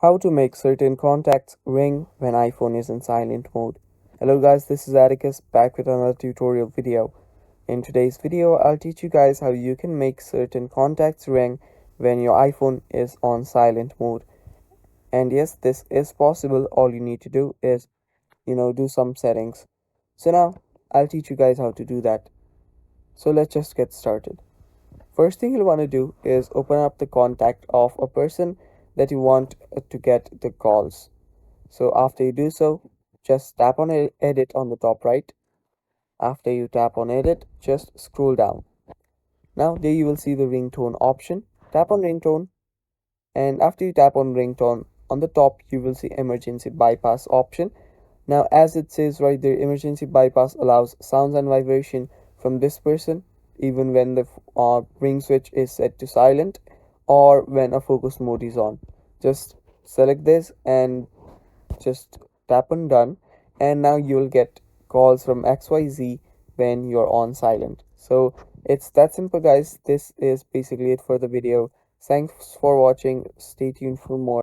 How to make certain contacts ring when iPhone is in silent mode. Hello guys, this is Atticus back with another tutorial video. In today's video, I'll teach you guys how you can make certain contacts ring when your iPhone is on silent mode. And yes, this is possible. All you need to do is, do some settings. So now, I'll teach you guys how to do that. So let's just get started. First thing you'll want to do is open up the contact of a person that you want to get the calls. So after you do so, just tap on edit on the top right. After you tap on edit, just scroll down. Now there you will see the ringtone option. Tap on ringtone, and after you tap on ringtone, on the top you will see emergency bypass option. Now as it says right there, emergency bypass allows sounds and vibration from this person even when the ring switch is set to silent or when a focus mode is on. Just select this and just tap on done, and now you'll get calls from XYZ when you're on silent. So it's that simple guys. This is basically it for the video. Thanks for watching. Stay tuned for more.